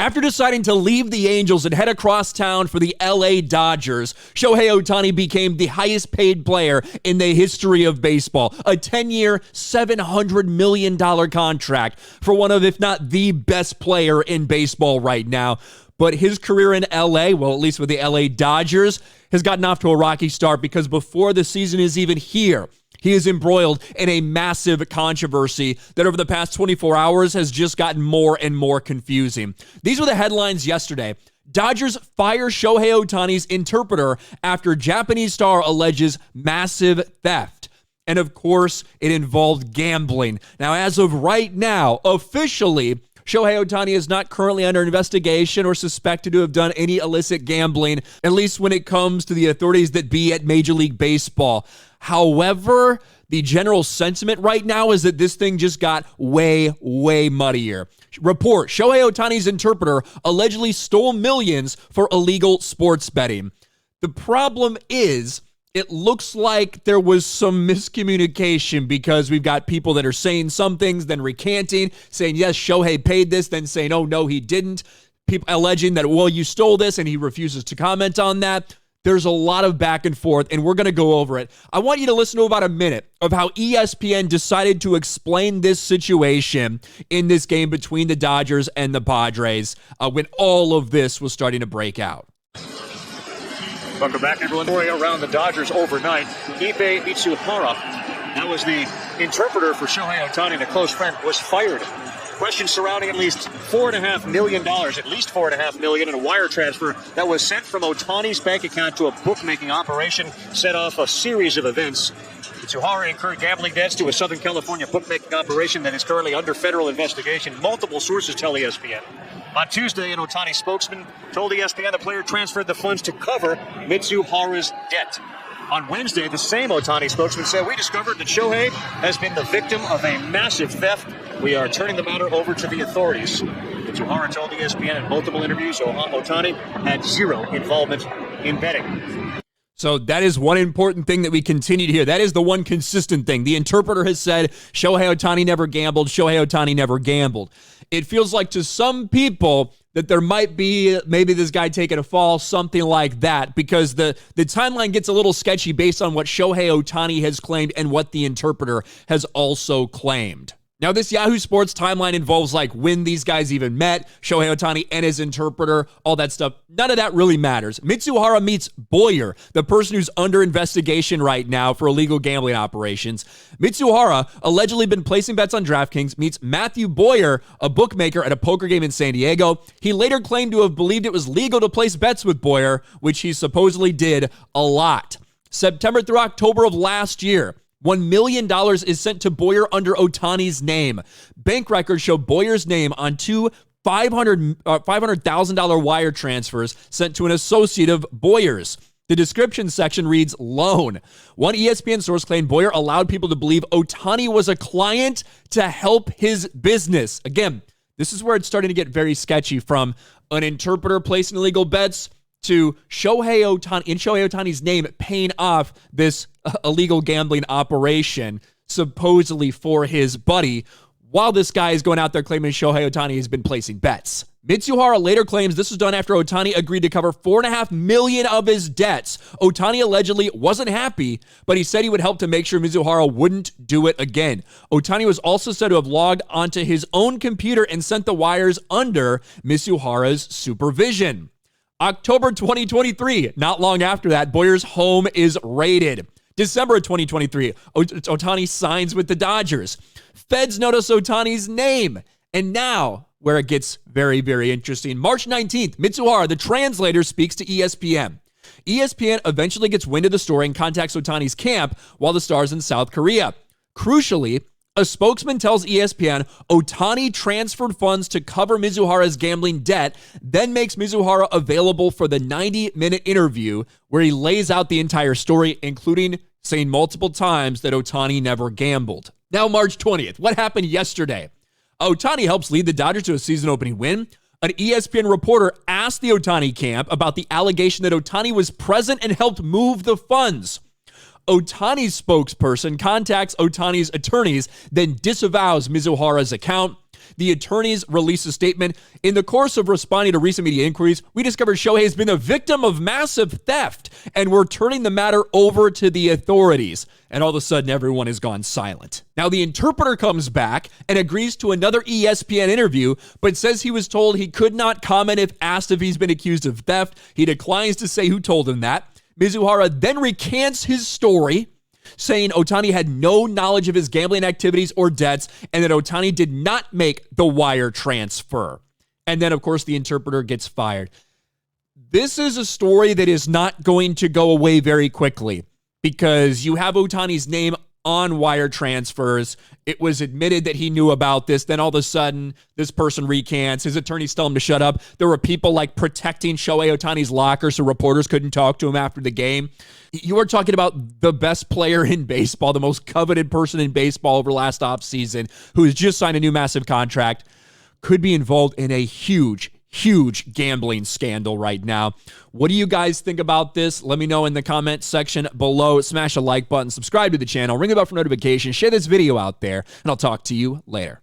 After deciding to leave the Angels and head across town for the LA Dodgers, Shohei Ohtani became the highest paid player in the history of baseball. A 10-year, $700 million contract for one of, if not the best player in baseball right now. But his career in LA, well, at least with the LA Dodgers, has gotten off to a rocky start because before the season is even here, he is embroiled in a massive controversy that over the past 24 hours has just gotten more and more confusing. These were the headlines yesterday. Dodgers fire Shohei Ohtani's interpreter after Japanese star alleges massive theft. And of course, it involved gambling. Now, as of right now, officially, Shohei Ohtani is not currently under investigation or suspected to have done any illicit gambling, at least when it comes to the authorities that be at Major League Baseball. However, the general sentiment right now is that this thing just got way, way muddier. Report, Shohei Ohtani's interpreter allegedly stole millions for illegal sports betting. The problem is, it looks like there was some miscommunication because we've got people that are saying some things, then recanting, saying, yes, Shohei paid this, then saying, oh, no, he didn't. People alleging that, well, you stole this, and he refuses to comment on that. There's a lot of back and forth, and we're going to go over it. I want you to listen to about a minute of how ESPN decided to explain this situation in this game between the Dodgers and the Padres when all of this was starting to break out. Welcome back, everyone. Story around the Dodgers overnight. Ippei Mitsuhara, that was the interpreter for Shohei Ohtani, and a close friend, was fired. Questions surrounding at least $4.5 million, in a wire transfer that was sent from Ohtani's bank account to a bookmaking operation, set off a series of events. Mitsuhara incurred gambling debts to a Southern California bookmaking operation that is currently under federal investigation. Multiple sources tell ESPN. On Tuesday, an Ohtani spokesman told ESPN the player transferred the funds to cover Mitsuhara's debt. On Wednesday, the same Ohtani spokesman said, we discovered that Shohei has been the victim of a massive theft. We are turning the matter over to the authorities. Mitsuhara told ESPN in multiple interviews Ohtani had zero involvement in betting. So that is one important thing that we continue to hear. That is the one consistent thing. The interpreter has said Shohei Ohtani never gambled. Shohei Ohtani never gambled. It feels like to some people that there might be maybe this guy taking a fall, something like that, because the timeline gets a little sketchy based on what Shohei Ohtani has claimed and what the interpreter has also claimed. Now, this Yahoo Sports timeline involves like when these guys even met, Shohei Ohtani and his interpreter, all that stuff. None of that really matters. Mitsuhara meets Boyer, the person who's under investigation right now for illegal gambling operations. Mitsuhara, allegedly been placing bets on DraftKings, meets Matthew Boyer, a bookmaker at a poker game in San Diego. He later claimed to have believed it was legal to place bets with Boyer, which he supposedly did a lot. September through October of last year, $1 million is sent to Boyer under Ohtani's name. Bank records show Boyer's name on two $500,000 wire transfers sent to an associate of Boyer's. The description section reads, loan. One ESPN source claimed Boyer allowed people to believe Ohtani was a client to help his business. Again, this is where it's starting to get very sketchy, from an interpreter placing illegal bets to Shohei Ohtani, in Shohei Ohtani's name, paying off this illegal gambling operation, supposedly for his buddy, while this guy is going out there claiming Shohei Ohtani has been placing bets. Mitsuhara later claims this was done after Ohtani agreed to cover $4.5 million of his debts. Ohtani allegedly wasn't happy, but he said he would help to make sure Mitsuhara wouldn't do it again. Ohtani was also said to have logged onto his own computer and sent the wires under Mitsuhara's supervision. October 2023, not long after that, Boyer's home is raided. December of 2023, Ohtani signs with the Dodgers. Feds notice Ohtani's name. And now, where it gets very, very interesting, March 19th, Mitsuhara, the translator, speaks to ESPN. ESPN eventually gets wind of the story and contacts Ohtani's camp while the star's in South Korea. Crucially, a spokesman tells ESPN Ohtani transferred funds to cover Mitsuhara's gambling debt, then makes Mitsuhara available for the 90-minute interview where he lays out the entire story, including saying multiple times that Ohtani never gambled. Now, March 20th, what happened yesterday? Ohtani helps lead the Dodgers to a season-opening win. An ESPN reporter asked the Ohtani camp about the allegation that Ohtani was present and helped move the funds. Ohtani's spokesperson contacts Ohtani's attorneys, then disavows Mitsuhara's account. The attorneys released a statement. In the course of responding to recent media inquiries, we discovered Shohei has been a victim of massive theft, and we're turning the matter over to the authorities. And all of a sudden, everyone has gone silent. Now, the interpreter comes back and agrees to another ESPN interview, but says he was told he could not comment if asked if he's been accused of theft. He declines to say who told him that. Mizuhara then recants his story, saying Ohtani had no knowledge of his gambling activities or debts, and that Ohtani did not make the wire transfer. And then, of course, the interpreter gets fired. This is a story that is not going to go away very quickly, because you have Ohtani's name on wire transfers. It was admitted that he knew about this. Then all of a sudden, this person recants. His attorneys tell him to shut up. There were people like protecting Shohei Ohtani's locker so reporters couldn't talk to him after the game. You are talking about the best player in baseball, the most coveted person in baseball over last offseason, who has just signed a new massive contract, could be involved in a huge gambling scandal right now. What do you guys think about this? Let me know in the comment section below. Smash a like button, subscribe to the channel, ring the bell for notifications, share this video out there, and I'll talk to you later.